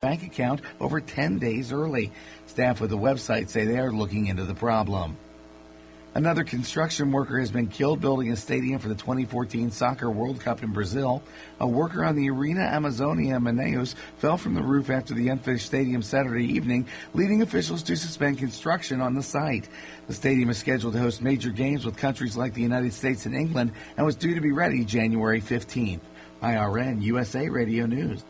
bank account over 10 days early. Staff with the website say they are looking into the problem. Another construction worker has been killed building a stadium for the 2014 Soccer World Cup in Brazil. A worker on the Arena Amazonia in Manaus fell from the roof after the unfinished stadium Saturday evening, leading officials to suspend construction on the site. The stadium is scheduled to host major games with countries like the United States and England and was due to be ready January 15th. IRN USA Radio News.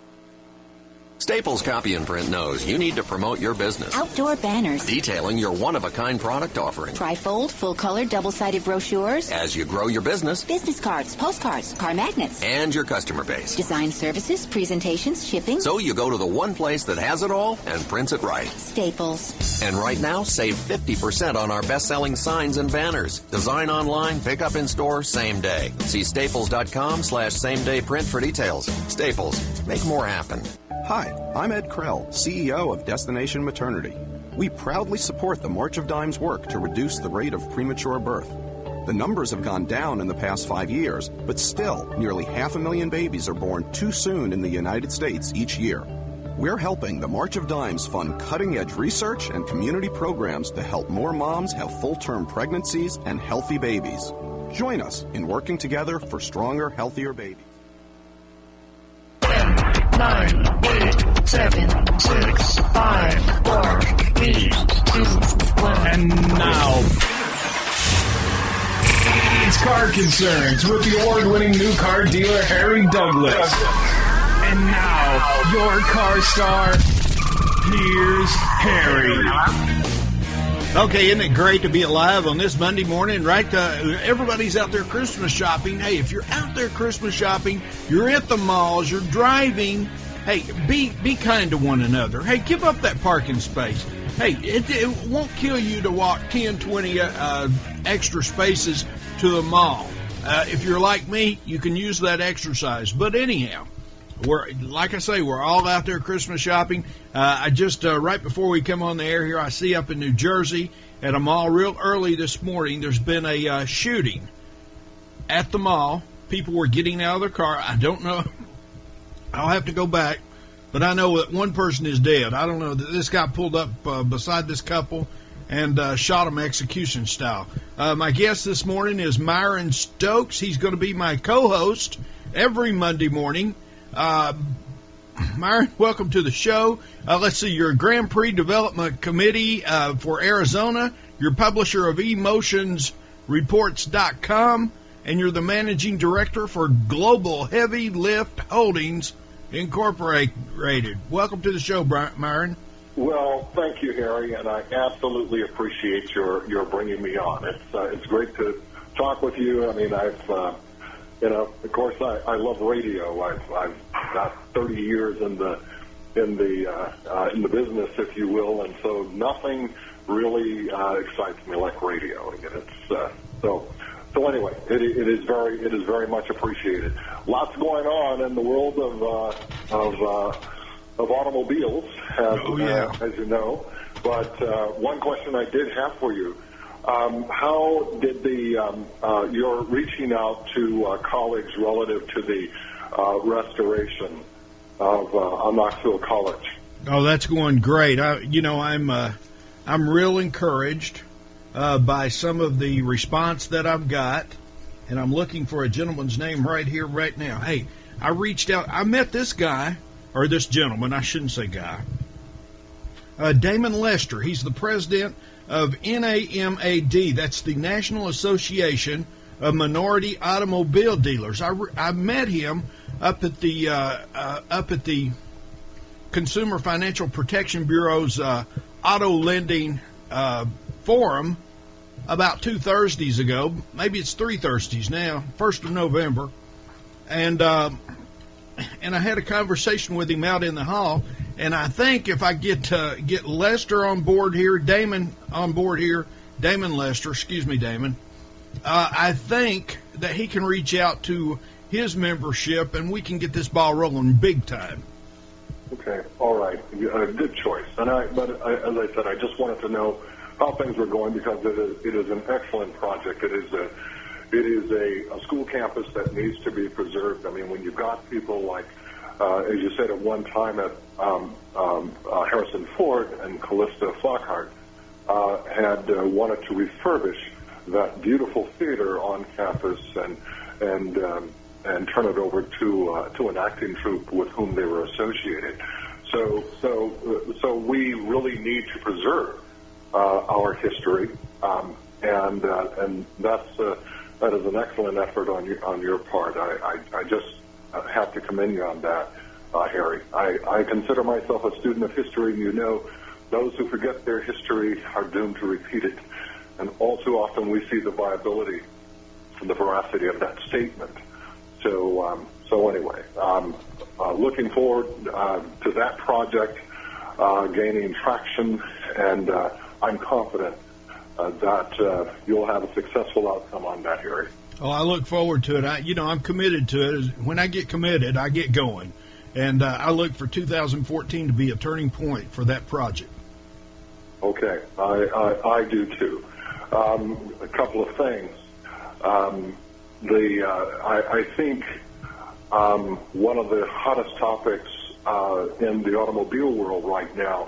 Staples Copy and Print knows you need to promote your business. Outdoor banners. Detailing your one-of-a-kind product offering. Trifold, full-color, double-sided brochures. As you grow your business. Business cards, postcards, car magnets. And your customer base. Design services, presentations, shipping. So you go to the one place that has it all and prints it right. Staples. And right now, save 50% on our best-selling signs and banners. Design online, pick up in store, same day. See staples.com/same-day print for details. Staples. Make more happen. Hi, I'm Ed Krell, CEO of Destination Maternity. We proudly support the March of Dimes work to reduce the rate of premature birth. The numbers have gone down in the past 5 years, but still, nearly 500,000 babies are born too soon in the United States each year. We're helping the March of Dimes fund cutting-edge research and community programs to help more moms have full-term pregnancies and healthy babies. Join us in working together for stronger, healthier babies. 9, 8, 7, 6, 5, 4, 3, 2, 1. And now, it's Car Concerns with the award-winning new car dealer, Harry Douglas. And now, your car star, here's Harry. Okay, isn't it great to be alive on this Monday morning, right? Everybody's out there Christmas shopping. Hey, if you're out there Christmas shopping, you're at the malls, you're driving, hey, be kind to one another. Hey, give up that parking space. Hey, it won't kill you to walk 10, 20 extra spaces to the mall. If you're like me, you can use that exercise. But anyhow, like I say, we're all out there Christmas shopping. I just, right before we come on the air here, I see up in New Jersey at a mall real early this morning, there's been a shooting at the mall. People were getting out of their car. I don't know. I'll have to go back, but I know that one person is dead. I don't know. This guy pulled up beside this couple and shot them execution style. My guest this morning is Myron-Stokes. He's going to be my co-host every Monday morning. Myron, welcome to the show. Let's see, you're a Grand Prix Development Committee for Arizona. You're publisher of emotionsreports.com, and you're the managing director for Global Heavy Lift Holdings Incorporated. Welcome to the show, Myron. Well, thank you, Harry, and I absolutely appreciate your bringing me on. It's great to talk with you. I mean, of course, I love radio. I've got 30 years in the business, if you will, and so nothing really excites me like radio. And it's so anyway, it is very much appreciated. Lots going on in the world of automobiles, as you know. But one question I did have for you. How did your reaching out to colleagues relative to the restoration of Knoxville College? Oh, that's going great. I'm real encouraged by some of the response that I've got, and I'm looking for a gentleman's name right here, right now. Hey, I reached out. I met this guy, or this gentleman. I shouldn't say guy. Damon Lester. He's the president of NAMAD. That's the National Association of Minority Automobile Dealers. I met him up at the Consumer Financial Protection Bureau's auto lending forum about 2 Thursdays ago. Maybe it's 3 Thursdays now, 1st of November. And I had a conversation with him out in the hall. And I think if I get Lester on board here, Damon Lester, excuse me, Damon, I think that he can reach out to his membership and we can get this ball rolling big time. Okay, all right, good choice. As I said, I just wanted to know how things were going because it is an excellent project. It is a school campus that needs to be preserved. I mean, when you've got people like as you said at one time at Harrison Ford and Callista Flockhart had wanted to refurbish that beautiful theater on campus and turn it over to an acting troupe with whom they were associated. So we really need to preserve our history, and that is an excellent effort on your part. I just have to commend you on that, Harry. I consider myself a student of history, and you know, those who forget their history are doomed to repeat it. And all too often we see the viability and the veracity of that statement. So anyway, looking forward to that project gaining traction, and I'm confident that you'll have a successful outcome on that, Harry. Oh, I look forward to it. I'm committed to it. When I get committed, I get going. And I look for 2014 to be a turning point for that project. Okay, I do too. A couple of things. I think one of the hottest topics in the automobile world right now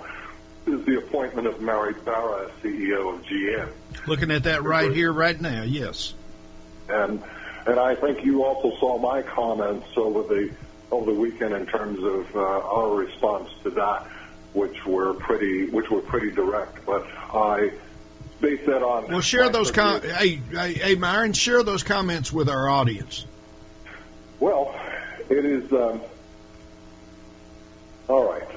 is the appointment of Mary Barra as CEO of GM. Looking at that right here, right now, yes. And I think you also saw my comments over the weekend in terms of our response to that, which were pretty direct. But I base that on. Well, share those hey, Myron, share those comments with our audience. Well, it is all right.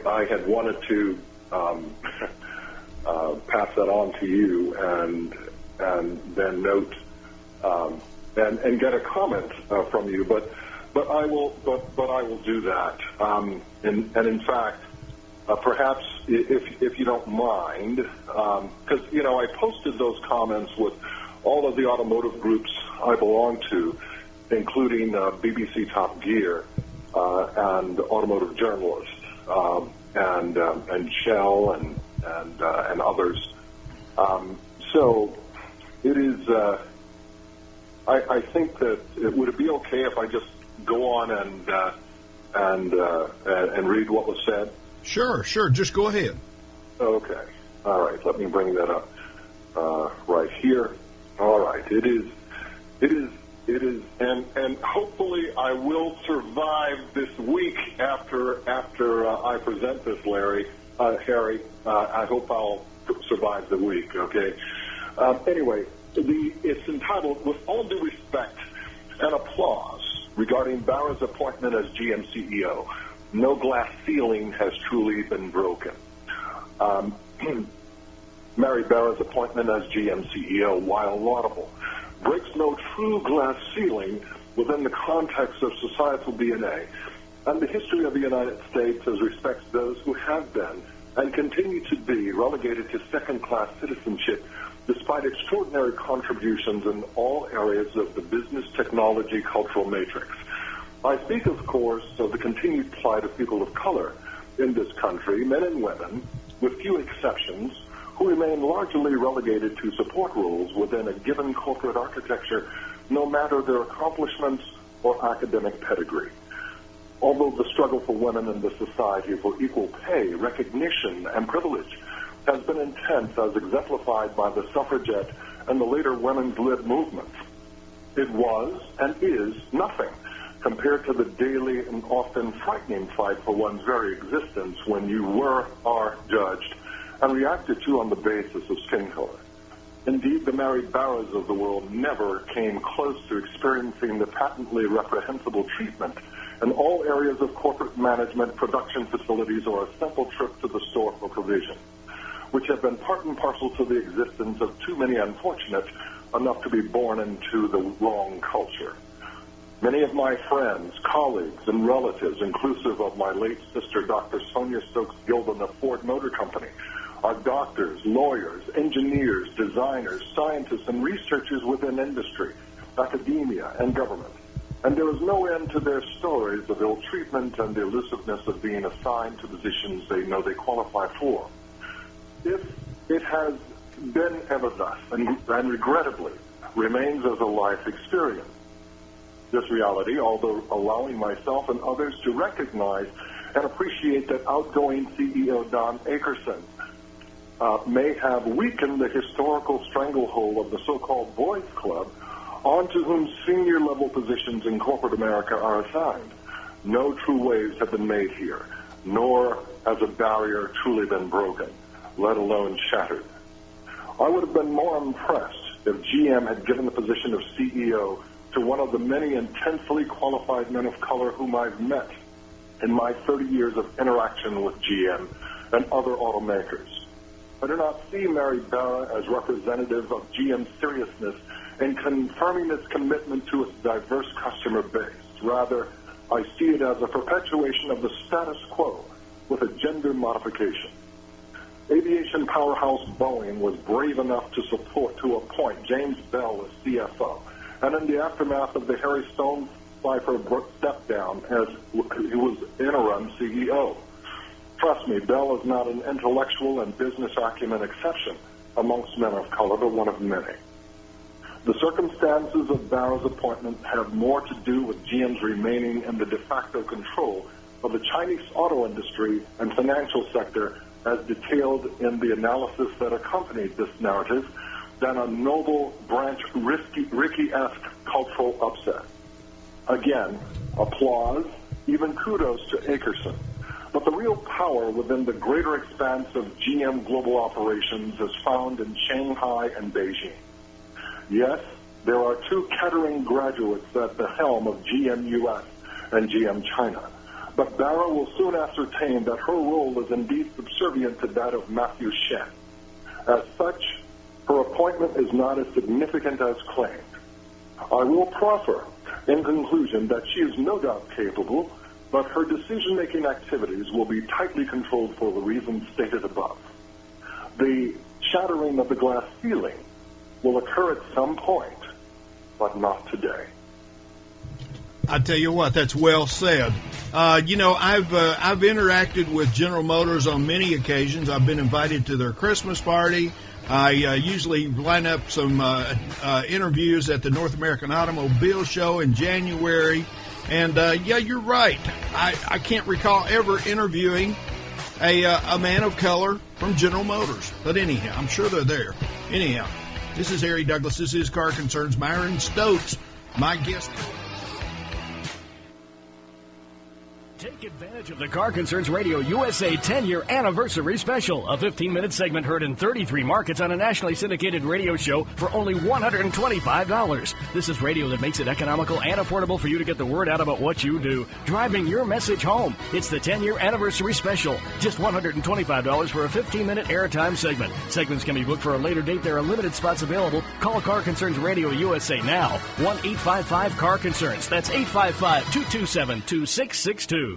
I had wanted to pass that on to you and then note and get a comment from you, but I will do that. And in fact, perhaps if you don't mind, because I posted those comments with all of the automotive groups I belong to, including BBC Top Gear and Automotive Journalist and Shell and others. So it is. I think that would it be okay if I just go on and read what was said? Sure. Just go ahead. Okay. All right. Let me bring that up right here. All right. It is, and hopefully I will survive this week after I present this, Harry. I hope I'll survive the week. Okay. Anyway, it's entitled, "With All Due Respect and Applause Regarding Barra's Appointment as GM CEO, No Glass Ceiling Has Truly Been Broken." Mary Barra's appointment as GM CEO, while laudable, breaks no true glass ceiling within the context of societal DNA and the history of the United States as respects those who have been and continue to be relegated to second-class citizenship despite extraordinary contributions in all areas of the business, technology, cultural matrix. I speak, of course, of the continued plight of people of color in this country, men and women, with few exceptions, who remain largely relegated to support roles within a given corporate architecture, no matter their accomplishments or academic pedigree. Although the struggle for women in the society for equal pay, recognition, and privilege has been intense as exemplified by the suffragette and the later women's lib movements, it was and is nothing compared to the daily and often frightening fight for one's very existence when you are judged and reacted to on the basis of skin color. Indeed, the Mary Barras of the world never came close to experiencing the patently reprehensible treatment in all areas of corporate management, production facilities, or a simple trip to the store for provision, which have been part and parcel to the existence of too many unfortunate enough to be born into the wrong culture. Many of my friends, colleagues, and relatives, inclusive of my late sister, Dr. Sonia Stokes Gilden of Ford Motor Company, are doctors, lawyers, engineers, designers, scientists, and researchers within industry, academia, and government. And there is no end to their stories of ill treatment and the elusiveness of being assigned to positions they know they qualify for. If it has been ever thus, and regrettably remains as a life experience, this reality, although allowing myself and others to recognize and appreciate that outgoing CEO Don Akerson may have weakened the historical stranglehold of the so-called boys club onto whom senior-level positions in corporate America are assigned. No true waves have been made here, nor has a barrier truly been broken, let alone shattered. I would have been more impressed if GM had given the position of CEO to one of the many intensely qualified men of color whom I've met in my 30 years of interaction with GM and other automakers. I do not see Mary Barra as representative of GM's seriousness in confirming its commitment to its diverse customer base. Rather, I see it as a perpetuation of the status quo with a gender modification. Aviation powerhouse Boeing was brave enough to appoint James Bell as CFO, and in the aftermath of the Harry Stone Pfeiffer step down, as he was interim CEO. Trust me, Bell is not an intellectual and business acumen exception amongst men of color, but one of many. The circumstances of Barra's appointment have more to do with GM's remaining in the de facto control of the Chinese auto industry and financial sector as detailed in the analysis that accompanied this narrative than a noble branch Ricky-esque cultural upset. Again, applause, even kudos to Akerson. But the real power within the greater expanse of GM global operations is found in Shanghai and Beijing. Yes, there are two Kettering graduates at the helm of GM US and GM China. But Barra will soon ascertain that her role is indeed subservient to that of Matthew Shen. As such, her appointment is not as significant as claimed. I will proffer, in conclusion, that she is no doubt capable, but her decision-making activities will be tightly controlled for the reasons stated above. The shattering of the glass ceiling will occur at some point, but not today. I tell you what, that's well said. I've interacted with General Motors on many occasions. I've been invited to their Christmas party. I usually line up some interviews at the North American Automobile Show in January. And, yeah, you're right. I can't recall ever interviewing a man of color from General Motors. But anyhow, I'm sure they're there. Anyhow, this is Harry Douglas. This is Car Concerns. Myron-Stokes, my guest. Take advantage of the Car Concerns Radio USA 10-year anniversary special, a 15-minute segment heard in 33 markets on a nationally syndicated radio show for only $125. This is radio that makes it economical and affordable for you to get the word out about what you do, driving your message home. It's the 10-year anniversary special, just $125 for a 15-minute airtime segment. Segments can be booked for a later date. There are limited spots available. Call Car Concerns Radio USA now, 1-855-CAR-CONCERNS. That's 855-227-2662.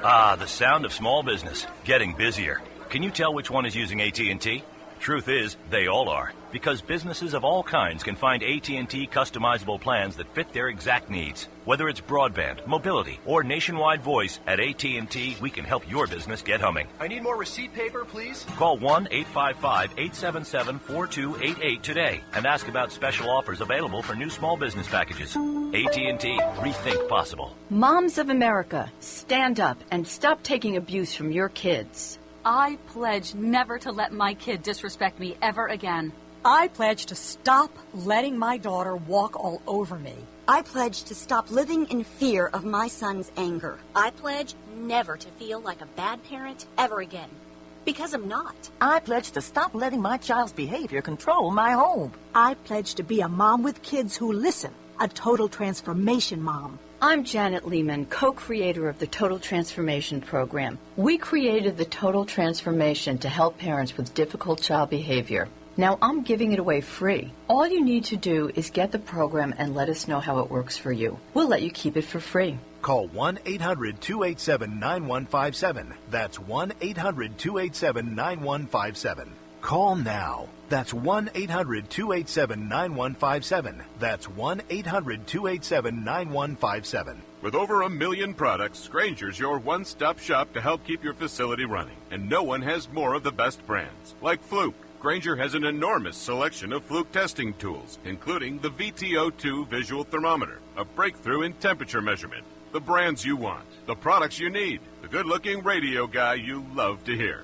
Ah, the sound of small business, getting busier. Can you tell which one is using AT&T? Truth is, they all are, because businesses of all kinds can find AT&T customizable plans that fit their exact needs. Whether it's broadband, mobility, or nationwide voice, at AT&T, we can help your business get humming. I need more receipt paper, please. Call 1-855-877-4288 today and ask about special offers available for new small business packages. AT&T, rethink possible. Moms of America, stand up and stop taking abuse from your kids. I pledge never to let my kid disrespect me ever again. I pledge to stop letting my daughter walk all over me. I pledge to stop living in fear of my son's anger. I pledge never to feel like a bad parent ever again, because I'm not. I pledge to stop letting my child's behavior control my home. I pledge to be a mom with kids who listen, a total transformation mom. I'm Janet Lehman, co-creator of the Total Transformation Program. We created the Total Transformation to help parents with difficult child behavior. Now I'm giving it away free. All you need to do is get the program and let us know how it works for you. We'll let you keep it for free. Call 1-800-287-9157. That's 1-800-287-9157. Call now. That's 1-800-287-9157. That's 1-800-287-9157. With over 1 million products, Granger's your one-stop shop to help keep your facility running. And no one has more of the best brands, like Fluke, Grainger has an enormous selection of Fluke testing tools, including the VTO2 visual thermometer, a breakthrough in temperature measurement, the brands you want, the products you need, the good-looking radio guy you love to hear.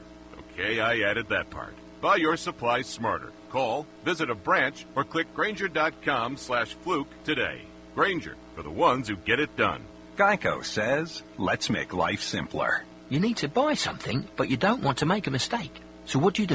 Okay, I added that part. Buy your supplies smarter. Call, visit a branch, or click Grainger.com/Fluke today. Grainger, for the ones who get it done. Geico says, let's make life simpler. You need to buy something, but you don't want to make a mistake. So what do?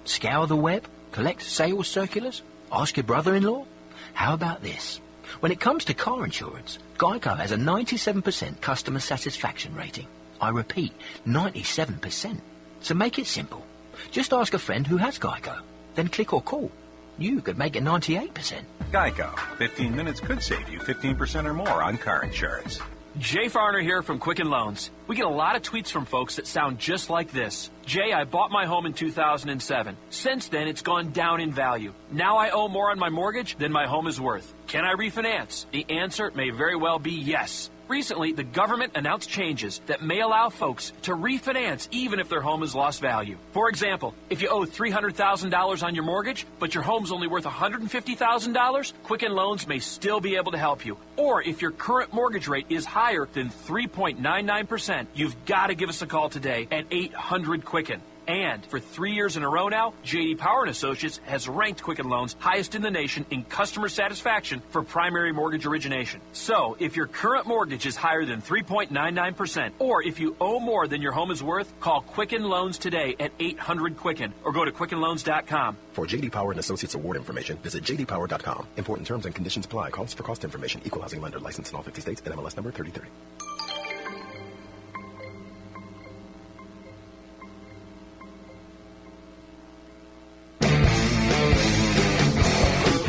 Scour the web? Collect sales circulars? Ask your brother-in-law? How about this? When it comes to car insurance, Geico has a 97% customer satisfaction rating. I repeat, 97%. So make it simple. Just ask a friend who has Geico. Then click or call. You could make it 98%. Geico. 15 minutes could save you 15% or more on car insurance. Jay Farner here from Quicken Loans. We get a lot of tweets from folks that sound just like this. Jay, I bought my home in 2007. Since then, it's gone down in value. Now I owe more on my mortgage than my home is worth. Can I refinance? The answer may very well be yes. Recently, the government announced changes that may allow folks to refinance even if their home has lost value. For example, if you owe $300,000 on your mortgage, but your home's only worth $150,000, Quicken Loans may still be able to help you. Or if your current mortgage rate is higher than 3.99%, you've got to give us a call today at 800-QUICKEN. And for 3 years in a row now, J.D. Power & Associates has ranked Quicken Loans highest in the nation in customer satisfaction for primary mortgage origination. So, if your current mortgage is higher than 3.99%, or if you owe more than your home is worth, call Quicken Loans today at 800-QUICKEN or go to QuickenLoans.com. For J.D. Power & Associates award information, visit jdpower.com. Important terms and conditions apply. Calls for cost information. Equal housing lender. Licensed in all 50 states and MLS number 3030.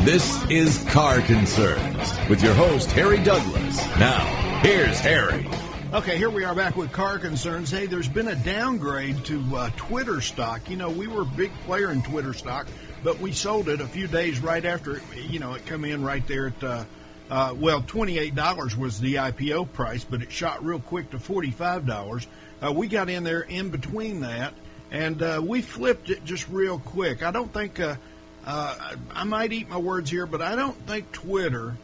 This is Car Concerns with your host, Harry Douglas. Now, here's Harry. Okay, here we are back with Car Concerns. Hey, there's been a downgrade to Twitter stock. You know, we were a big player in Twitter stock, but we sold it a few days right after, it come in right there at, $28 was the IPO price, but it shot real quick to $45. We got in there in between that, and we flipped it just real quick. I don't think... I might eat my words here, but I don't think Twitter,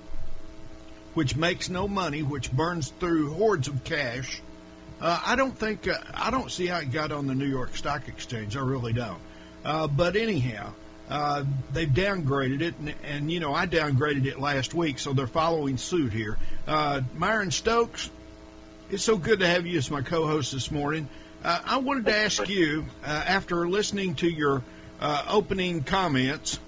which makes no money, which burns through hordes of cash, I don't see how it got on the New York Stock Exchange. I really don't. But anyhow, they've downgraded it, and I downgraded it last week, so they're following suit here. Myrond-Stokes, it's so good to have you as my co-host this morning. I wanted to ask you, after listening to your opening comments,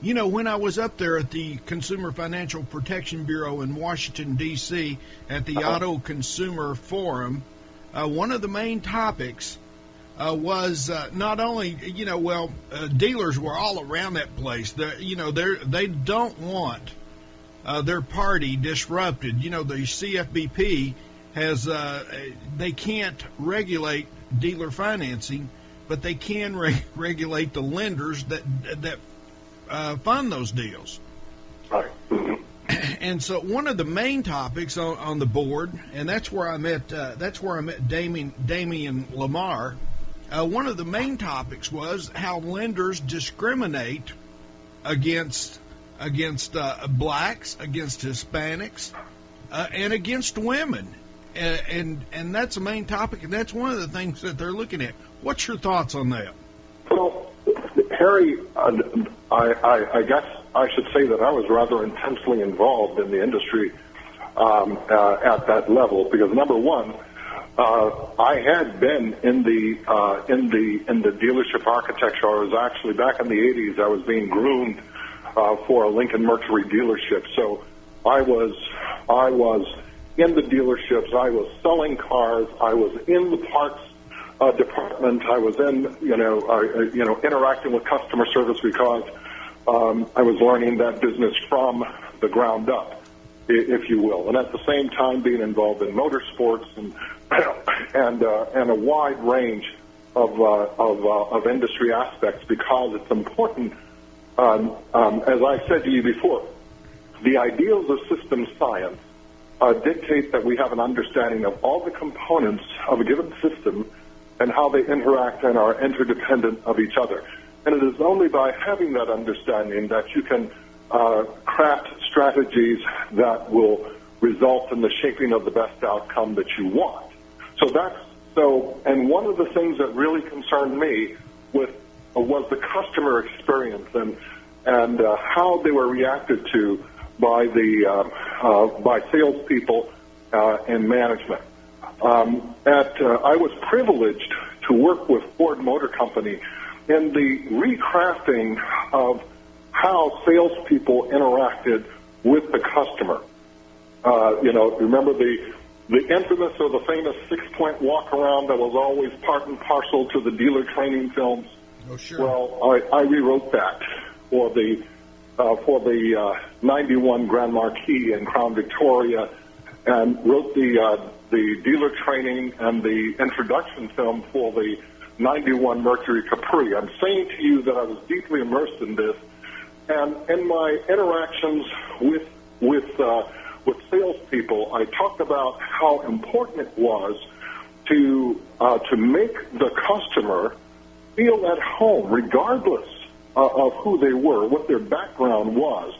when I was up there at the Consumer Financial Protection Bureau in Washington, D.C., at the Auto Consumer Forum, one of the main topics was not only, dealers were all around that place. They don't want their party disrupted. The CFPB has, they can't regulate dealer financing, but they can regulate the lenders that fund those deals. Right. And so one of the main topics on the board, and that's where I met Damian Lamar. One of the main topics was how lenders discriminate against blacks, against Hispanics, and against women. And that's the main topic, and that's one of the things that they're looking at. What's your thoughts on that? Well, Harry, I guess I should say that I was rather intensely involved in the industry at that level because, number one, I had been in the dealership architecture. I was actually back in the 80s. I was being groomed for a Lincoln Mercury dealership, so I was in the dealerships. I was selling cars. I was in the parts department. I was in, interacting with customer service because I was learning that business from the ground up, if you will, and at the same time being involved in motorsports and a wide range of industry aspects because it's important. As I said to you before, the ideals of systems science dictate that we have an understanding of all the components of a given system and how they interact and are interdependent of each other. And it is only by having that understanding that you can craft strategies that will result in the shaping of the best outcome that you want. And one of the things that really concerned me was the customer experience and how they were reacted to by by salespeople and management. I was privileged to work with Ford Motor Company in the recrafting of how salespeople interacted with the customer. Remember the infamous or the famous 6-point walk around that was always part and parcel to the dealer training films? Oh, sure. Well, I rewrote that for the 91 Grand Marquis and Crown Victoria, and wrote the dealer training and the introduction film for the 91 Mercury Capri. I'm saying to you that I was deeply immersed in this, and in my interactions with salespeople, I talked about how important it was to make the customer feel at home, regardless of who they were, what their background was,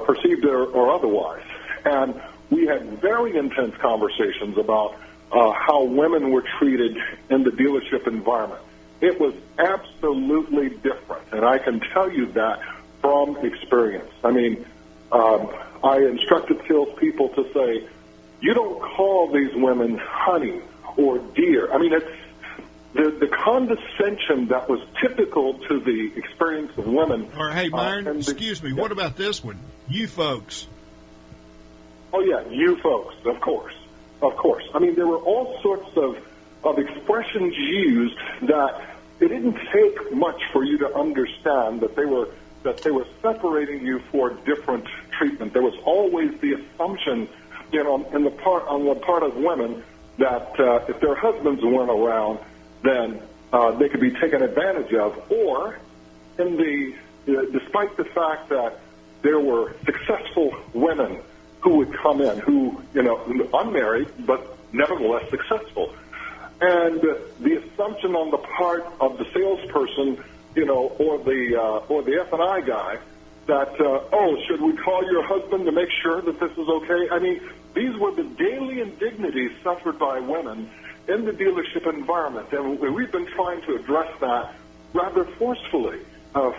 perceived or otherwise. And we had very intense conversations about how women were treated in the dealership environment. It was absolutely different, and I can tell you that from experience. I mean, I instructed salespeople to say, you don't call these women honey or dear. I mean, it's the condescension that was typical to the experience of women. Or, hey, Myron, excuse me, what about this one? You folks. Oh, yeah, you folks, of course. Of course. I mean, there were all sorts of expressions used that it didn't take much for you to understand that they were separating you for different treatment. There was always the assumption, on the part of women that if their husbands weren't around, then they could be taken advantage of, or despite the fact that there were successful women who would come in, who, unmarried, but nevertheless successful. And the assumption on the part of the salesperson, or the F&I guy, that, should we call your husband to make sure that this is okay? I mean, these were the daily indignities suffered by women in the dealership environment, and we've been trying to address that rather forcefully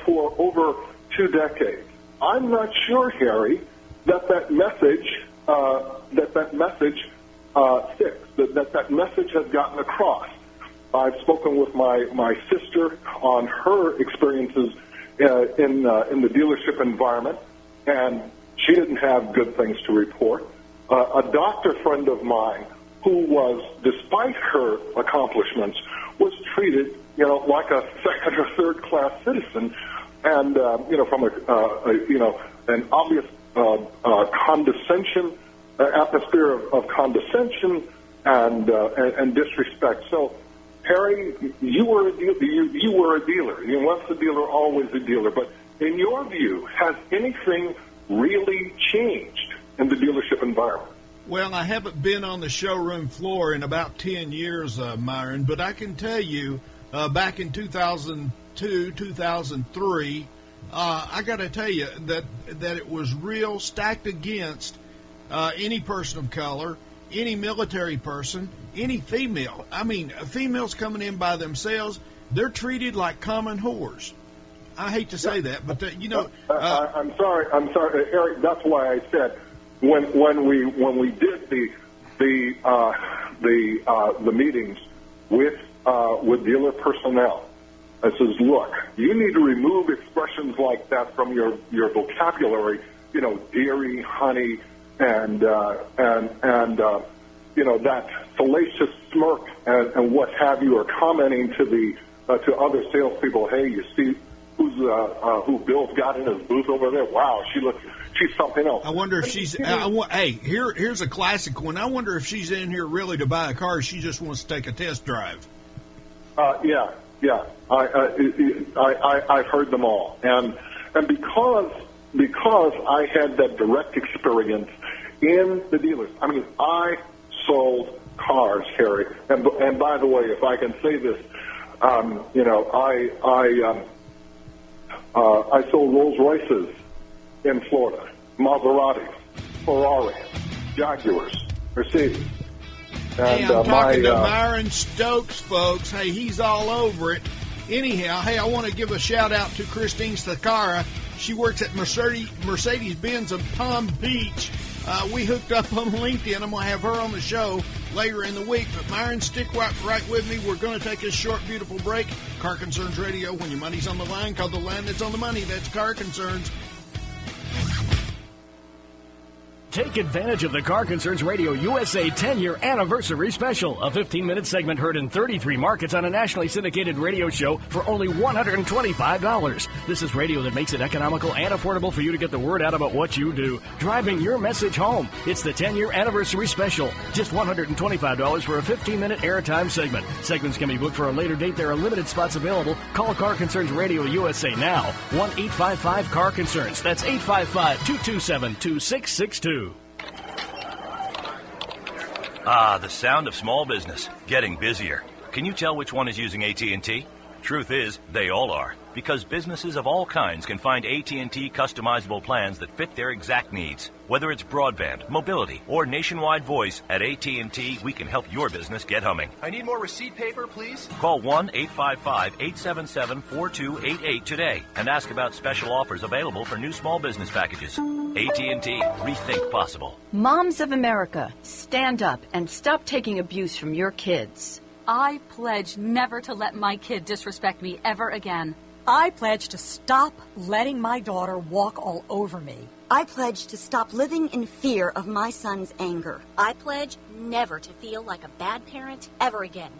for over 2 decades. I'm not sure, Harry, that message sticks, that message has gotten across. I've spoken with my sister on her experiences in the dealership environment, and she didn't have good things to report. A doctor friend of mine who was, despite her accomplishments, was treated, like a second or third class citizen, and from an obvious condescension, atmosphere of condescension and disrespect. So, Harry, you were a dealer. Once a dealer, always a dealer. But in your view, has anything really changed in the dealership environment? Well, I haven't been on the showroom floor in about 10 years, Myron, but I can tell you back in 2002, 2003, I got to tell you that it was real stacked against any person of color, any military person, any female. I mean, females coming in by themselves, they're treated like common whores. I hate to say that, but I'm sorry, Eric. That's why I said when we did the meetings with dealer personnel, I says, look, you need to remove expressions like that from your vocabulary. Dearie, honey, and that fallacious smirk and what have you, or commenting to other salespeople. Hey, you see who Bill's got in his booth over there? Wow, she's something else. I wonder if she's. Hey, here's a classic one. I wonder if she's in here really to buy a car. She just wants to take a test drive. Yeah. I've heard them all, and because I had that direct experience in the dealers. I mean, I sold cars, Harry. And by the way, if I can say this, you know, I sold Rolls Royces in Florida, Maseratis, Ferraris, Jaguars, Mercedes. Hey, And I'm talking to Myron-Stokes, folks. Hey, he's all over it. Anyhow, hey, I want to give a shout-out to Christine Sakara. She works at Mercedes-Benz of Palm Beach. We hooked up on LinkedIn. I'm going to have her on the show later in the week. But Myron, stick right with me. We're going to take a short, beautiful break. Car Concerns Radio, when your money's on the line, call the line that's on the money. That's Car Concerns. Take advantage of the Car Concerns Radio USA 10-year anniversary special, a 15-minute segment heard in 33 markets on a nationally syndicated radio show for only $125. This is radio that makes it economical and affordable for you to get the word out about what you do, driving your message home. It's the 10-year anniversary special, just $125 for a 15-minute airtime segment. Segments can be booked for a later date. There are limited spots available. Call Car Concerns Radio USA now, 1-855-CAR-CONCERNS. That's 855-227-2662. Ah, the sound of small business, getting busier. Can you tell which one is using AT&T? Truth is, they all are, because businesses of all kinds can find AT&T customizable plans that fit their exact needs. Whether it's broadband, mobility, or nationwide voice, at AT&T, we can help your business get humming. I need more receipt paper, please. Call 1-855-877-4288 today and ask about special offers available for new small business packages. AT&T, rethink possible. Moms of America, stand up and stop taking abuse from your kids. I pledge never to let my kid disrespect me ever again. I pledge to stop letting my daughter walk all over me. I pledge to stop living in fear of my son's anger. I pledge never to feel like a bad parent ever again.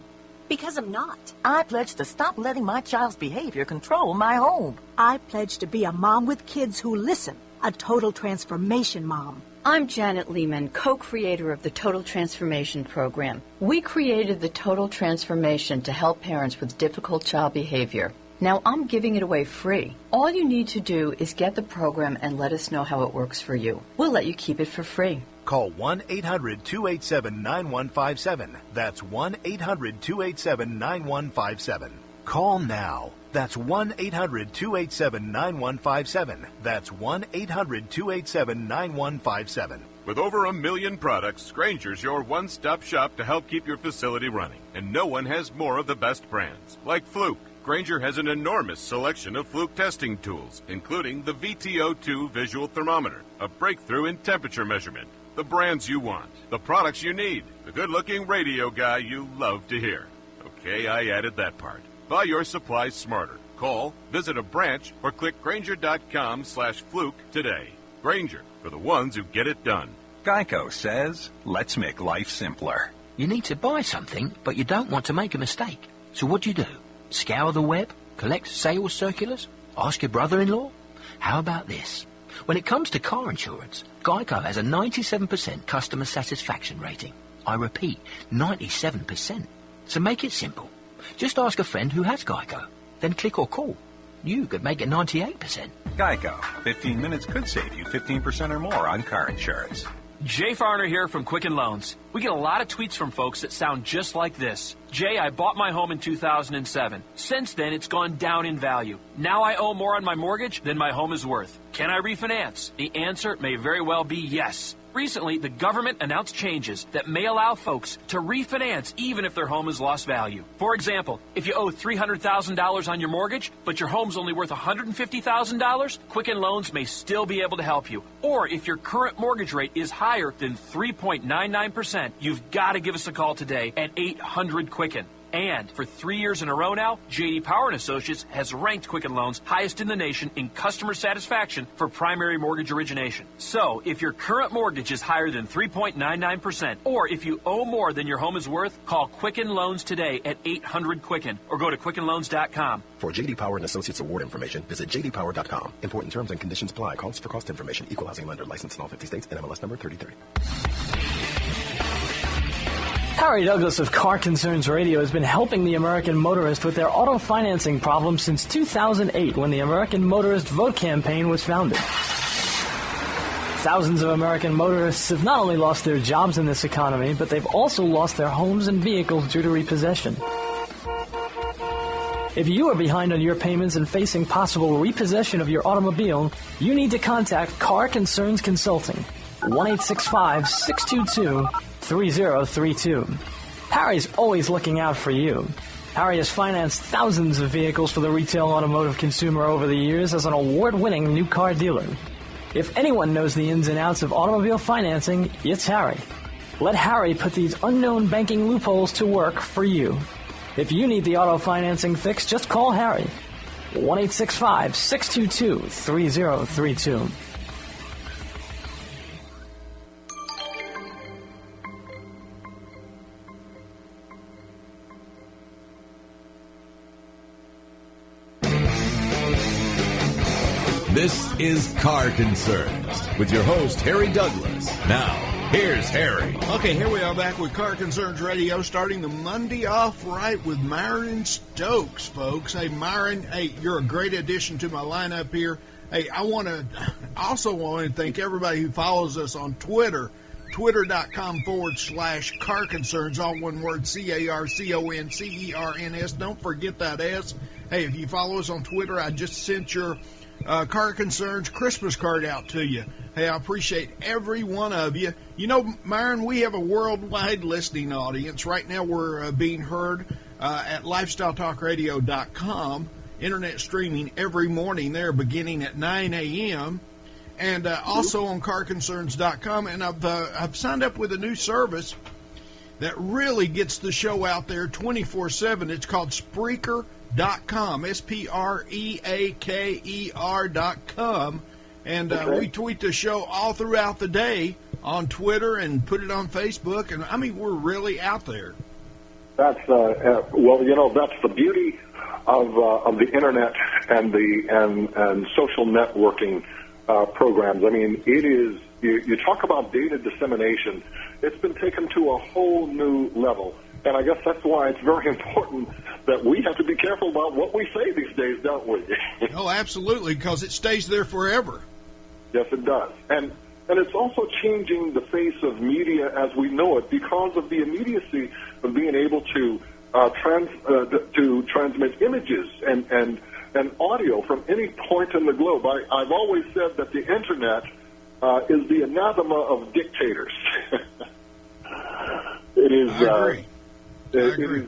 Because I'm not. I pledge to stop letting my child's behavior control my home. I pledge to be a mom with kids who listen, a total transformation mom. I'm Janet Lehman, co-creator of the Total Transformation Program. We created the Total Transformation to help parents with difficult child behavior. Now I'm giving it away free. All you need to do is get the program and let us know how it works for you. We'll let you keep it for free. Call 1-800-287-9157. That's 1-800-287-9157. Call now. That's 1-800-287-9157. That's 1-800-287-9157. With over 1 million products, Grainger's your one-stop shop to help keep your facility running. And no one has more of the best brands, like Fluke. Grainger has an enormous selection of Fluke testing tools, including the VTO2 visual thermometer, a breakthrough in temperature measurement. The brands you want, the products you need, the good-looking radio guy you love to hear. Okay, I added that part. Buy your supplies smarter. Call, visit a branch, or click Grainger.com/Fluke today. Grainger, for the ones who get it done. Geico says, let's make life simpler. You need to buy something, but you don't want to make a mistake. So what do? Scour the web? Collect sales circulars? Ask your brother-in-law? How about this? When it comes to car insurance, Geico has a 97% customer satisfaction rating. I repeat, 97%. So make it simple. Just ask a friend who has Geico. Then click or call. You could make it 98%. Geico. 15 minutes could save you 15% or more on car insurance. Jay Farner here from Quicken Loans. We get a lot of tweets from folks that sound just like this. Jay, I bought my home in 2007. Since then, it's gone down in value. Now I owe more on my mortgage than my home is worth. Can I refinance? The answer may very well be yes. Recently, the government announced changes that may allow folks to refinance even if their home has lost value. For example, if you owe $300,000 on your mortgage, but your home's only worth $150,000, Quicken Loans may still be able to help you. Or if your current mortgage rate is higher than 3.99%, you've got to give us a call today at 800-QUICKEN. And for 3 years in a row now, J.D. Power & Associates has ranked Quicken Loans highest in the nation in customer satisfaction for primary mortgage origination. So, if your current mortgage is higher than 3.99%, or if you owe more than your home is worth, call Quicken Loans today at 800-QUICKEN or go to QuickenLoans.com. For J.D. Power & Associates award information, visit jdpower.com. Important terms and conditions apply. Calls for cost information. Equal housing lender. Licensed in all 50 states. NMLS number 3030. Harry Douglas of Car Concerns Radio has been helping the American motorist with their auto financing problems since 2008 when the American Motorist Vote Campaign was founded. Thousands of American motorists have not only lost their jobs in this economy, but they've also lost their homes and vehicles due to repossession. If you are behind on your payments and facing possible repossession of your automobile, you need to contact Car Concerns Consulting, 1-865-622-3032. Harry's always looking out for you. Harry has financed thousands of vehicles for the retail automotive consumer over the years as an award-winning new car dealer. If anyone knows the ins and outs of automobile financing, it's Harry. Let Harry put these unknown banking loopholes to work for you. If you need the auto financing fix, just call Harry. 1-865-622-3032. This is Car Concerns with your host, Harry Douglas. Now, here's Harry. Okay, here we are back with Car Concerns Radio, starting the Monday off right with Myron-Stokes, folks. Hey, Myron, hey, you're a great addition to my lineup here. Hey, I also want to thank everybody who follows us on Twitter, twitter.com/Car Concerns, all one word, CarConcerns. Don't forget that S. Hey, if you follow us on Twitter, I just sent your Car Concerns Christmas card out to you. Hey, I appreciate every one of you. You know, Myron, we have a worldwide listening audience. Right now we're being heard at lifestyletalkradio.com, internet streaming every morning there beginning at 9 a.m., and also on carconcerns.com. And I've signed up with a new service that really gets the show out there 24/7. It's called Spreaker.com, Spreaker.com, and we tweet the show all throughout the day on Twitter and put it on Facebook, and I mean, we're really out there. That's well, you know, that's the beauty of the internet and the social networking programs. I mean, it is, you talk about data dissemination. It's been taken to a whole new level. And I guess that's why it's very important that we have to be careful about what we say these days, don't we? Oh, absolutely, because it stays there forever. Yes, it does. And it's also changing the face of media as we know it because of the immediacy of being able to transmit images and audio from any point in the globe. I've always said that the Internet is the anathema of dictators. It is. I agree. I agree.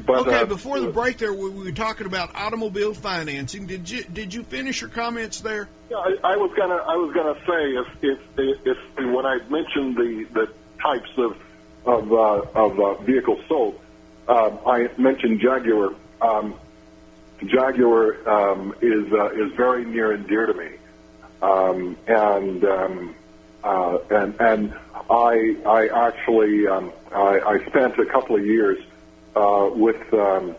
But, okay, before the break there, we were talking about automobile financing. Did you finish your comments there? Yeah, I was gonna say if when I mentioned the types of vehicles sold, I mentioned Jaguar. Jaguar is very near and dear to me, and I actually I spent a couple of years with a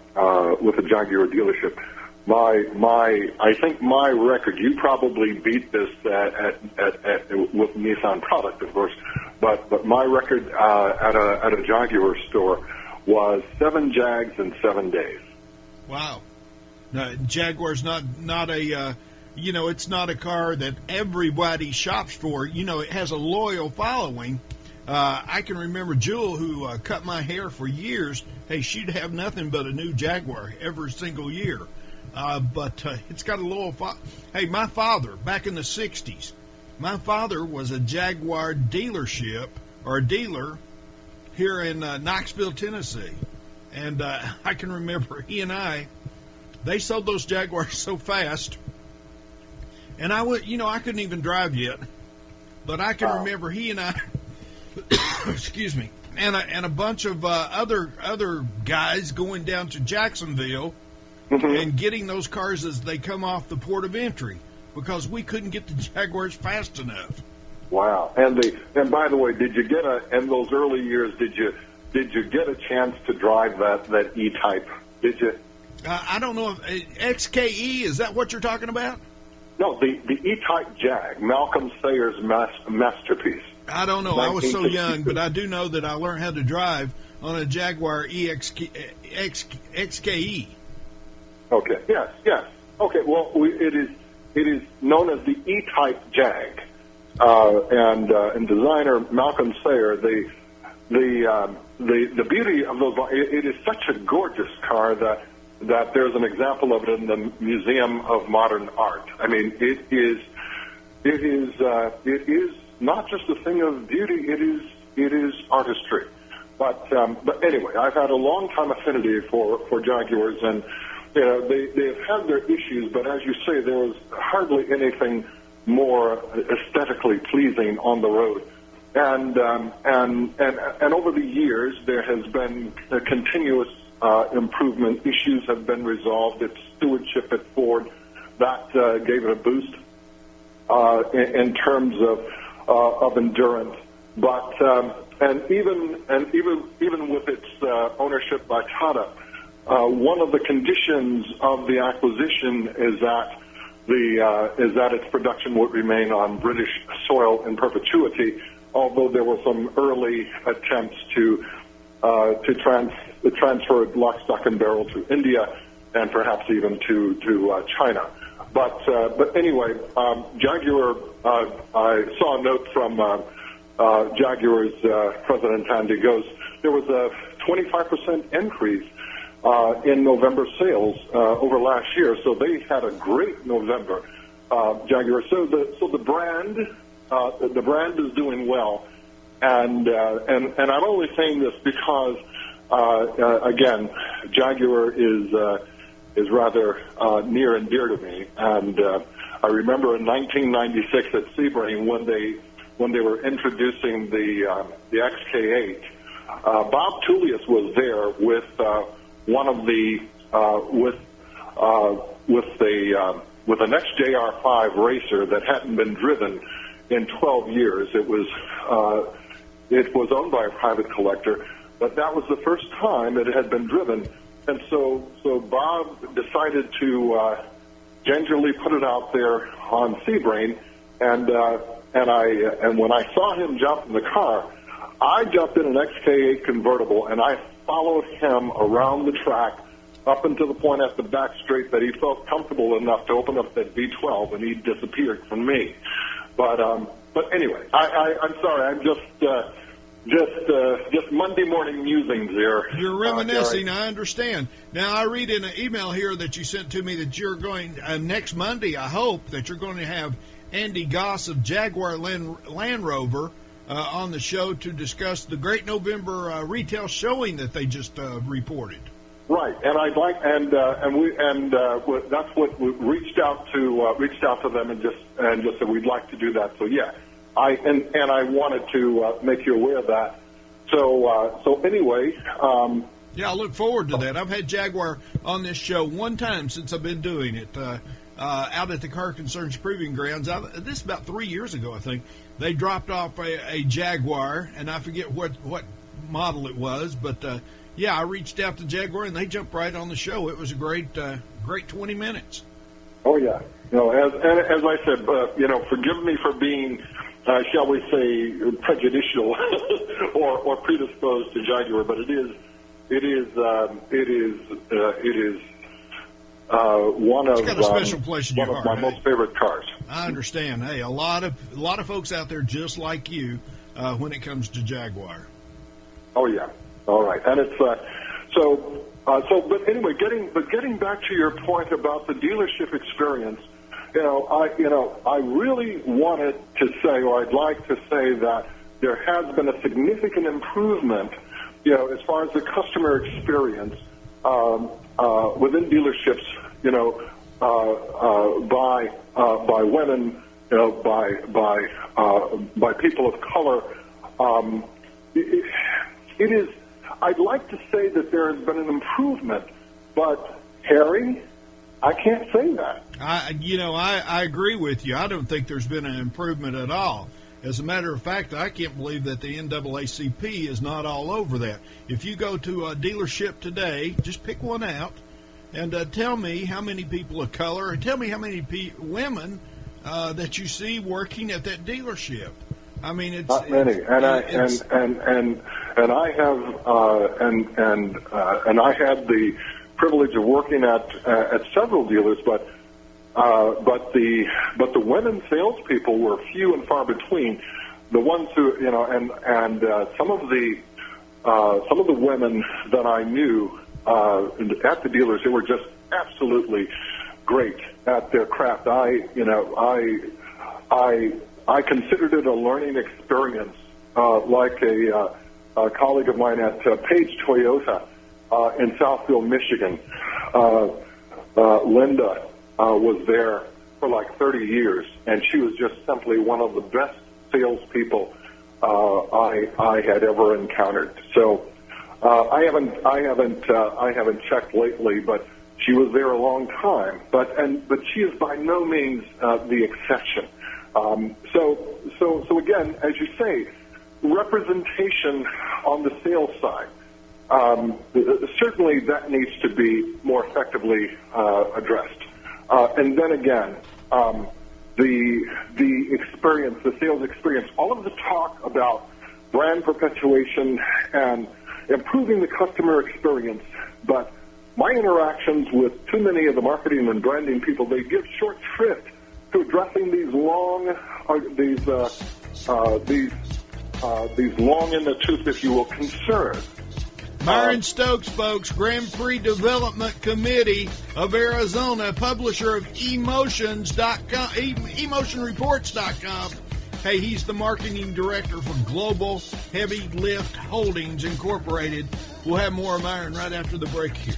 Jaguar dealership. I think my record, you probably beat this with Nissan product, of course, but my record at a Jaguar store was 7 Jags in 7 days. Wow. No, Jaguar's not a it's not a car that everybody shops for. You know, it has a loyal following. I can remember Jewel, who cut my hair for years. Hey, she'd have nothing but a new Jaguar every single year. But it's got a loyal Hey, my father, back in the 60s, my father was a Jaguar dealership or a dealer here in Knoxville, Tennessee. And I can remember he and they sold those Jaguars so fast. And I couldn't even drive yet. But I can remember he and I, excuse me, and a bunch of other guys going down to Jacksonville and getting those cars as they come off the port of entry because we couldn't get the Jaguars fast enough. Wow! And by the way, did you get in those early years? Did you get a chance to drive that E-Type? Did you? I don't know if XKE, is that what you're talking about? No, the E-Type Jag, Malcolm Sayers' masterpiece. I don't know. I was so young, but I do know that I learned how to drive on a Jaguar XKE. Okay. Yes. Okay. Well, it is known as the E-Type Jag. and designer Malcolm Sayer, the beauty of those, it is such a gorgeous car that there's an example of it in the Museum of Modern Art. I mean, it is not just a thing of beauty; it is artistry. But anyway, I've had a long time affinity for Jaguars, and they've had their issues. But as you say, there was hardly anything more aesthetically pleasing on the road. And over the years, there has been a continuous improvement. Issues have been resolved. Its stewardship at Ford that gave it a boost in terms of endurance. But even with its ownership by Tata, one of the conditions of the acquisition is that its production would remain on British soil in perpetuity. Although there were some early attempts to transfer lock, stock, and barrel to India, and perhaps even to China. But anyway, Jaguar. I saw a note from Jaguar's president Andy Gose. There was a 25% increase in November sales over last year, so they had a great November. Jaguar. So the brand. The brand is doing well, and I'm only saying this because again, Jaguar is rather near and dear to me, and I remember in 1996 at Sebring when they were introducing the XK8. Bob Tullius was there with one of the with an XJR5 racer that hadn't been driven in 12 years. It was owned by a private collector, but that was the first time it had been driven. And so Bob decided to gingerly put it out there on Sebring, and when I saw him jump in the car, I jumped in an XK8 convertible, and I followed him around the track up until the point at the back straight that he felt comfortable enough to open up that V12, and he disappeared from me. But anyway, I'm sorry. I'm just Monday morning musings here. You're reminiscing. I understand. Now I read in an email here that you sent to me that you're going next Monday. I hope that you're going to have Andy Goss of Jaguar Land Rover on the show to discuss the great November retail showing that they just reported. Right, and I'd like, and that's what we reached out to them and just said we'd like to do that. So yeah, I wanted to make you aware of that. So anyway, yeah, I look forward to that. I've had Jaguar on this show one time since I've been doing it out at the Car Concerns Proving Grounds. This is about 3 years ago, I think. They dropped off a Jaguar, and I forget what model it was, but. Yeah, I reached out to Jaguar, and they jumped right on the show. It was a great 20 minutes. Oh, yeah. As I said, forgive me for being, shall we say, prejudicial or predisposed to Jaguar, but it is one of it's got a special place in your heart, my most favorite cars. I understand. Hey, a lot of folks out there just like you when it comes to Jaguar. Oh, yeah. All right, and it's but anyway, getting back to your point about the dealership experience, I really wanted to say, or I'd like to say that there has been a significant improvement, as far as the customer experience within dealerships, by women, by people of color. It is. I'd like to say that there has been an improvement, but Harry, I can't say that. I agree with you. I don't think there's been an improvement at all. As a matter of fact, I can't believe that the NAACP is not all over that. If you go to a dealership today, just pick one out and tell me how many people of color, and tell me how many women that you see working at that dealership. I mean, it's not many, and I had the privilege of working at several dealers, but but the women salespeople were few and far between. The ones who, and some of the women that I knew at the dealers, they were just absolutely great at their craft. I considered it a learning experience, like a colleague of mine at Page Toyota in Southfield, Michigan. Linda was there for like 30 years, and she was just simply one of the best salespeople I had ever encountered. So I haven't checked lately, but she was there a long time. But she is by no means the exception. So again, as you say, representation on the sales side. Certainly that needs to be more effectively addressed. And then again, the experience, the sales experience, all of the talk about brand perpetuation and improving the customer experience, but my interactions with too many of the marketing and branding people, they give short shrift to addressing these long long in the tooth, if you will, concerns. Myrond-Stokes, folks, Grand Prix Development Committee of Arizona, publisher of emotionreports.com. Hey, he's the marketing director for Global Heavy Lift Holdings Incorporated. We'll have more of Myron right after the break here.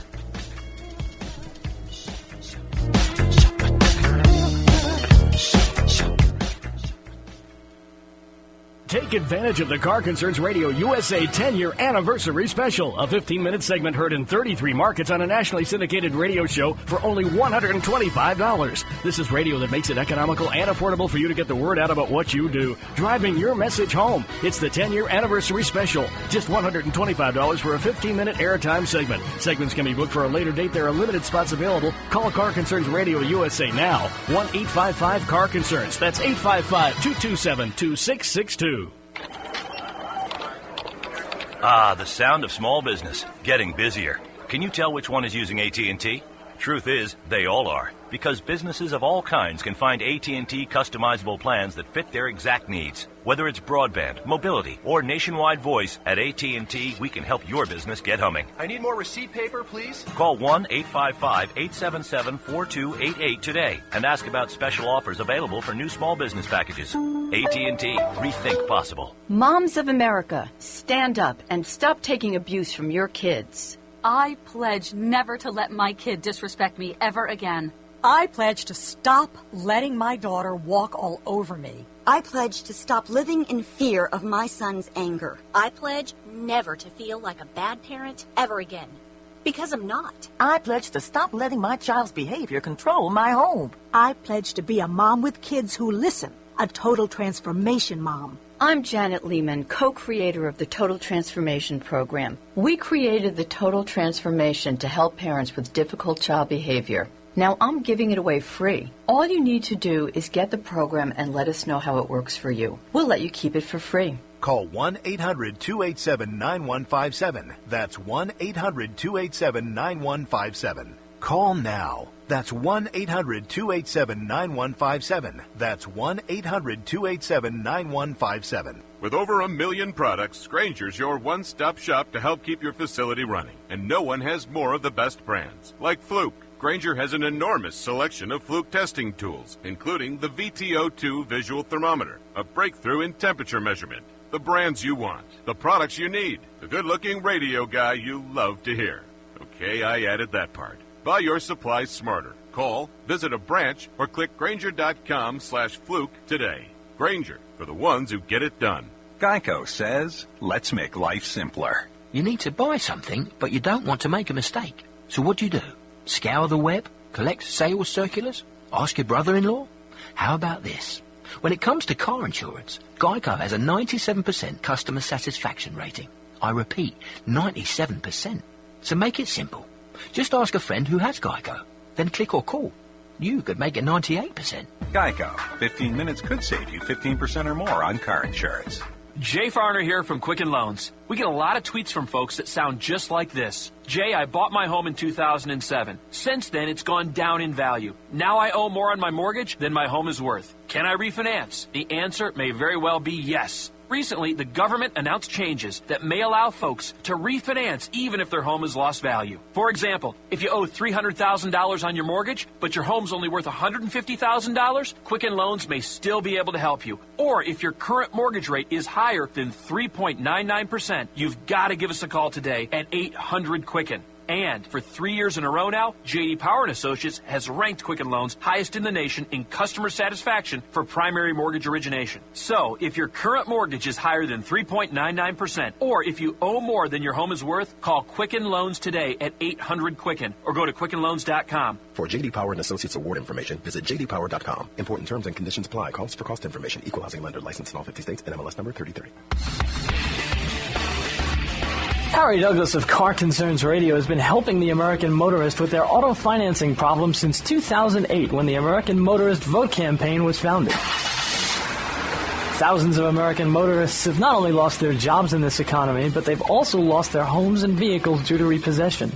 Take advantage of the Car Concerns Radio USA 10-year anniversary special, a 15-minute segment heard in 33 markets on a nationally syndicated radio show for only $125. This is radio that makes it economical and affordable for you to get the word out about what you do, driving your message home. It's the 10-year anniversary special, just $125 for a 15-minute airtime segment. Segments can be booked for a later date. There are limited spots available. Call Car Concerns Radio USA now, 1-855-CAR-CONCERNS. That's 855-227-2662. Ah, the sound of small business getting busier. Can you tell which one is using AT&T? Truth is, they all are, because businesses of all kinds can find AT&T customizable plans that fit their exact needs. Whether it's broadband, mobility, or nationwide voice, at AT&T, we can help your business get humming. I need more receipt paper, please. Call 1-855-877-4288 today and ask about special offers available for new small business packages. AT&T, rethink possible. Moms of America, stand up and stop taking abuse from your kids. I pledge never to let my kid disrespect me ever again. I pledge to stop letting my daughter walk all over me. I pledge to stop living in fear of my son's anger. I pledge never to feel like a bad parent ever again. Because I'm not. I pledge to stop letting my child's behavior control my home. I pledge to be a mom with kids who listen, a total transformation mom. I'm Janet Lehman, co-creator of the Total Transformation Program. We created the Total Transformation to help parents with difficult child behavior. Now I'm giving it away free. All you need to do is get the program and let us know how it works for you. We'll let you keep it for free. Call 1-800-287-9157. That's 1-800-287-9157. Call now. That's 1-800-287-9157. That's 1-800-287-9157. With over 1 million products, Grainger's your one-stop shop to help keep your facility running. And no one has more of the best brands, like Fluke. Grainger has an enormous selection of Fluke testing tools, including the VTO2 visual thermometer, a breakthrough in temperature measurement. The brands you want, the products you need, the good-looking radio guy you love to hear. Okay, I added that part. Buy your supplies smarter. Call, visit a branch, or click Grainger.com/Fluke today. Grainger, for the ones who get it done. Geico says, let's make life simpler. You need to buy something, but you don't want to make a mistake. So what do? Scour the web? Collect sales circulars? Ask your brother-in-law? How about this? When it comes to car insurance, Geico has a 97% customer satisfaction rating. I repeat, 97%. So make it simple. Just ask a friend who has Geico. Then click or call. You could make it 98%. Geico. 15 minutes could save you 15% or more on car insurance. Jay Farner here from Quicken Loans. We get a lot of tweets from folks that sound just like this. Jay, I bought my home in 2007. Since then, it's gone down in value. Now I owe more on my mortgage than my home is worth. Can I refinance? The answer may very well be yes. Recently, the government announced changes that may allow folks to refinance even if their home has lost value. For example, if you owe $300,000 on your mortgage, but your home's only worth $150,000, Quicken Loans may still be able to help you. Or if your current mortgage rate is higher than 3.99%, you've got to give us a call today at 800-QUICKEN. And for 3 years in a row now, J.D. Power & Associates has ranked Quicken Loans highest in the nation in customer satisfaction for primary mortgage origination. So, if your current mortgage is higher than 3.99%, or if you owe more than your home is worth, call Quicken Loans today at 800-QUICKEN or go to QuickenLoans.com. For J.D. Power & Associates award information, visit jdpower.com. Important terms and conditions apply. Calls for cost information. Equal housing lender. Licensed in all 50 states. NMLS number 3030. Harry Douglas of Car Concerns Radio has been helping the American motorist with their auto financing problem since 2008, when the American Motorist Vote Campaign was founded. Thousands of American motorists have not only lost their jobs in this economy, but they've also lost their homes and vehicles due to repossession.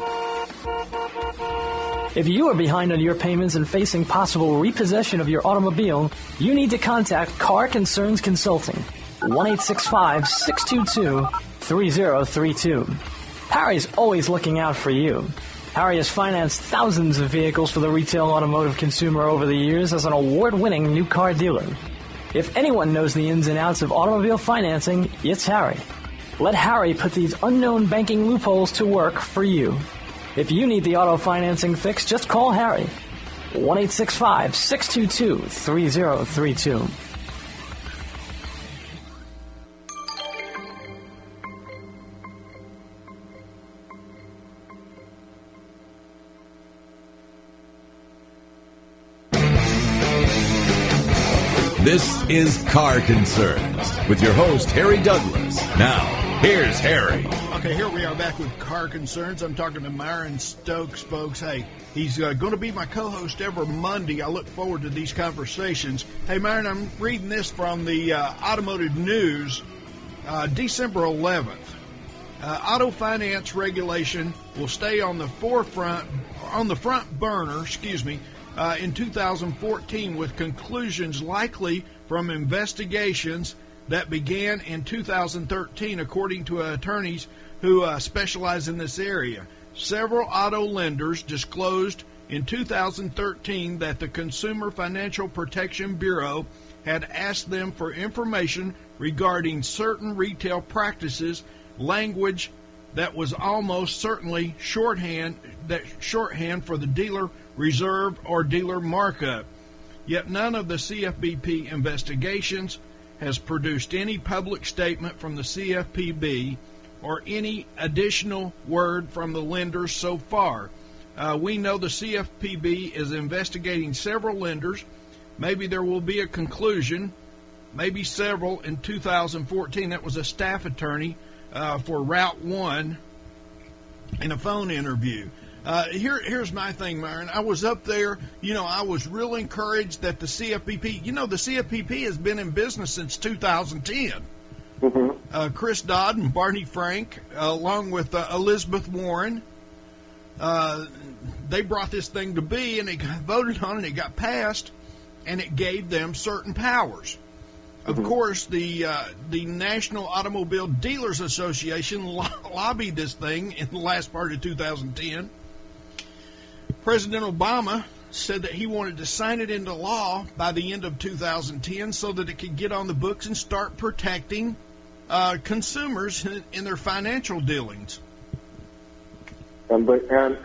If you are behind on your payments and facing possible repossession of your automobile, you need to contact Car Concerns Consulting, 1-865-622-3032. Harry's always looking out for you. Harry has financed thousands of vehicles for the retail automotive consumer over the years as an award-winning new car dealer. If anyone knows the ins and outs of automobile financing, it's Harry. Let Harry put these unknown banking loopholes to work for you. If you need the auto financing fix, just call Harry. 1-865-622-3032. This is Car Concerns with your host, Harry Douglas. Now, here's Harry. Okay, here we are back with Car Concerns. I'm talking to Myrond-Stokes, folks. Hey, he's going to be my co-host every Monday. I look forward to these conversations. Hey, Myron, I'm reading this from the Automotive News, December 11th. Auto finance regulation will stay on the front burner, in 2014, with conclusions likely from investigations that began in 2013, according to attorneys who specialize in this area. Several auto lenders disclosed in 2013 that the Consumer Financial Protection Bureau had asked them for information regarding certain retail practices, language that was almost certainly shorthand for the dealer reserve or dealer markup. Yet none of the CFPB investigations has produced any public statement from the CFPB or any additional word from the lenders so far. We know the CFPB is investigating several lenders. Maybe there will be a conclusion, maybe several, in 2014. That was a staff attorney for Route 1 in a phone interview. Here's my thing, Myron. I was up there, I was real encouraged that the CFPB, the CFPB has been in business since 2010. Mm-hmm. Chris Dodd and Barney Frank, along with Elizabeth Warren, they brought this thing to be, and they got voted on, and it got passed, and it gave them certain powers. Of course, the National Automobile Dealers Association lobbied this thing in the last part of 2010. President Obama said that he wanted to sign it into law by the end of 2010 so that it could get on the books and start protecting consumers in their financial dealings. Here,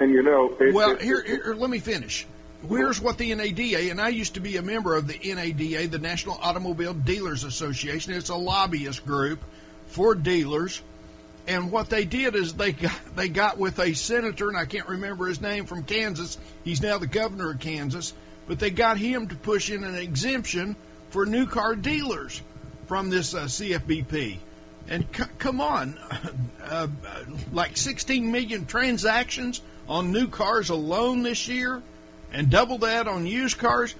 let me finish. Here's what the NADA, and I used to be a member of the NADA, the National Automobile Dealers Association. It's a lobbyist group for dealers. And what they did is they got with a senator, and I can't remember his name, from Kansas. He's now the governor of Kansas. But they got him to push in an exemption for new car dealers from this CFPB. And come on, like 16 million transactions on new cars alone this year, and double that on used cars.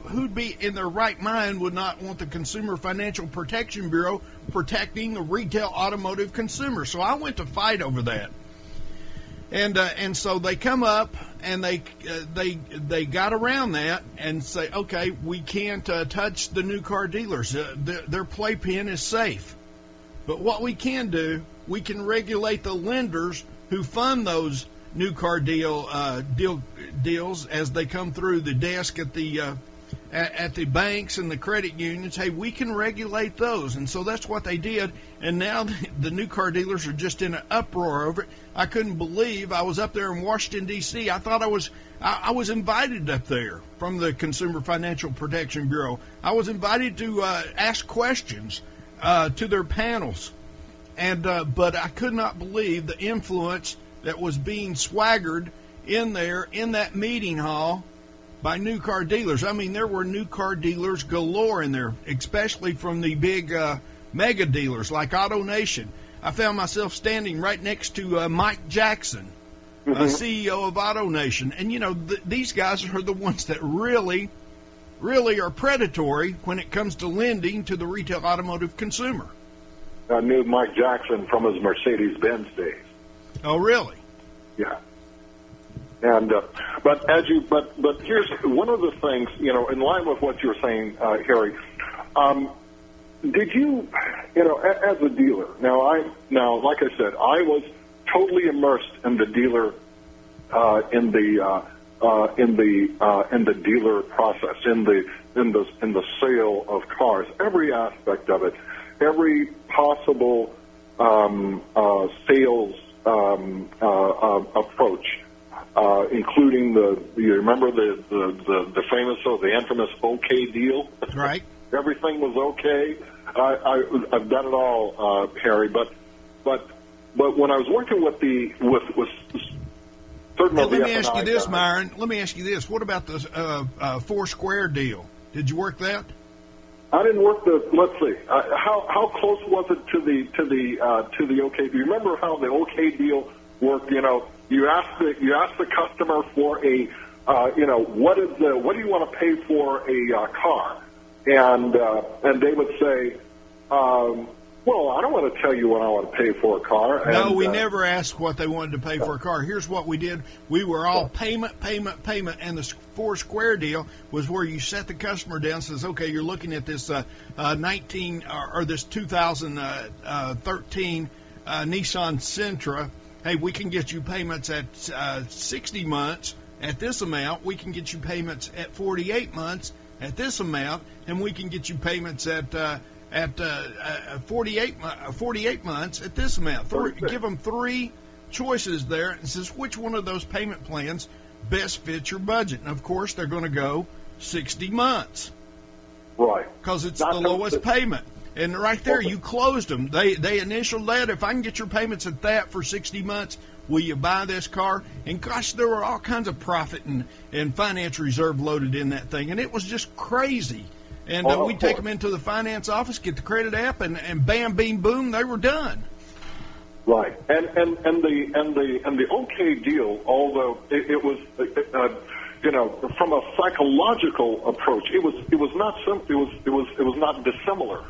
who'd be in their right mind would not want the Consumer Financial Protection Bureau protecting the retail automotive consumer? So I went to fight over that. And so they come up and they got around that and say, okay, we can't touch the new car dealers. Their playpen is safe. But what we can do, we can regulate the lenders who fund those new car deals as they come through the desk at the banks and the credit unions. Hey, we can regulate those. And so that's what they did. And now the new car dealers are just in an uproar over it. I couldn't believe I was up there in Washington, D.C. I thought I was invited up there from the Consumer Financial Protection Bureau. I was invited to ask questions to their panels. But I could not believe the influence that was being swaggered in there in that meeting hall by new car dealers. I mean, there were new car dealers galore in there, especially from the big mega dealers like AutoNation. I found myself standing right next to Mike Jackson, CEO of AutoNation. And, you know, these guys are the ones that really are predatory when it comes to lending to the retail automotive consumer. I knew Mike Jackson from his Mercedes-Benz days. Oh, really? Yeah. And but here's one of the things, you know, in line with what you were saying, Harry. Did you, as a dealer? Now, like I said, I was totally immersed in the dealer, in the dealer process, in the sale of cars, every aspect of it, every possible sales approach, including you remember the famous or the infamous OK deal? Right. Everything was okay. I've done it all, Harry. But when I was working with certain of the let me ask you this, Myron. Let me ask you this. What about the Foursquare deal? Did you work that? I didn't work let's see. How close was it to the OK? Do you remember how the OK deal worked? You know, you ask the customer for a what do you want to pay for a car? And they would say, well, I don't want to tell you what I want to pay for a car. No, we never asked what they wanted to pay for a car. Here's what we did. We were all payment. And the Foursquare deal was where you set the customer down and says, okay, you're looking at this this 2013 Nissan Sentra. Hey, we can get you payments at 60 months at this amount. We can get you payments at 48 months at this amount, and we can get you payments at 48 months at this amount. Give them three choices there, and says which one of those payment plans best fits your budget. And of course, they're going to go 60 months, right? Because it's the lowest payment. And right there, you closed them. They initialed that. If I can get your payments at that for 60 months, will you buy this car? And gosh, there were all kinds of profit and finance reserve loaded in that thing, and it was just crazy. And we'd take them into the finance office, get the credit app, and bam, beam, boom, they were done. Right, and the OK deal, although it was from a psychological approach, it was not simple. It was not dissimilar.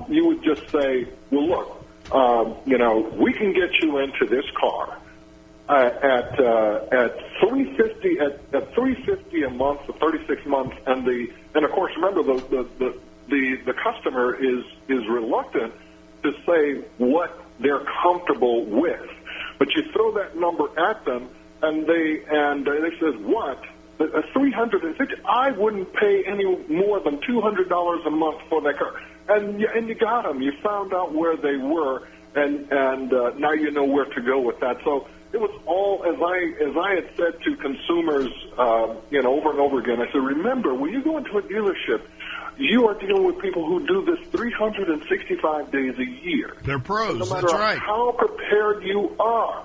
You would just say, well, look, we can get you into this car at $350 at $350 a month for 36 months, and of course, remember the customer is reluctant to say what they're comfortable with, but you throw that number at them, and they says what. $350. I wouldn't pay any more than $200 a month for that car, and you got them. You found out where they were, and now you know where to go with that. So it was all as I had said to consumers, over and over again. I said, remember, when you go into a dealership, you are dealing with people who do this 365 days a year. They're pros. No matter That's right. how prepared you are.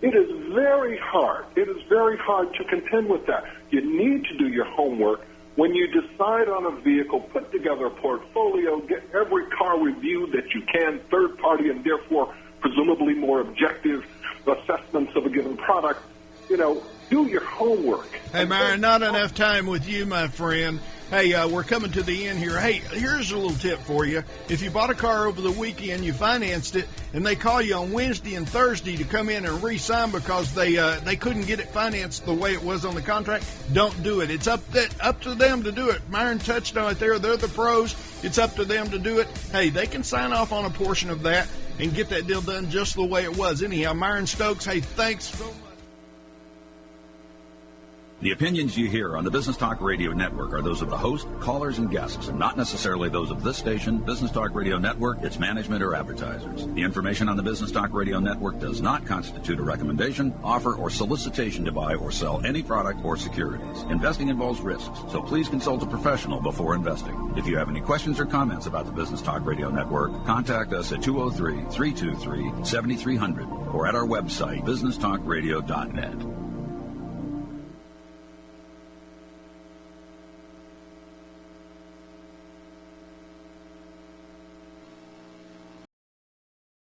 It is very hard. It is very hard to contend with that. You need to do your homework. When you decide on a vehicle, put together a portfolio, get every car reviewed that you can, third party, and therefore presumably more objective assessments of a given product. Do your homework. Hey, Myron, not enough time with you, my friend. Hey, we're coming to the end here. Hey, here's a little tip for you. If you bought a car over the weekend, you financed it, and they call you on Wednesday and Thursday to come in and re-sign because they couldn't get it financed the way it was on the contract, don't do it. It's up to them to do it. Myron touched on it there. They're the pros. It's up to them to do it. Hey, they can sign off on a portion of that and get that deal done just the way it was. Anyhow, Myron-Stokes, hey, thanks so much. The opinions you hear on the Business Talk Radio Network are those of the host, callers, and guests, and not necessarily those of this station, Business Talk Radio Network, its management, or advertisers. The information on the Business Talk Radio Network does not constitute a recommendation, offer, or solicitation to buy or sell any product or securities. Investing involves risks, so please consult a professional before investing. If you have any questions or comments about the Business Talk Radio Network, contact us at 203-323-7300 or at our website, businesstalkradio.net.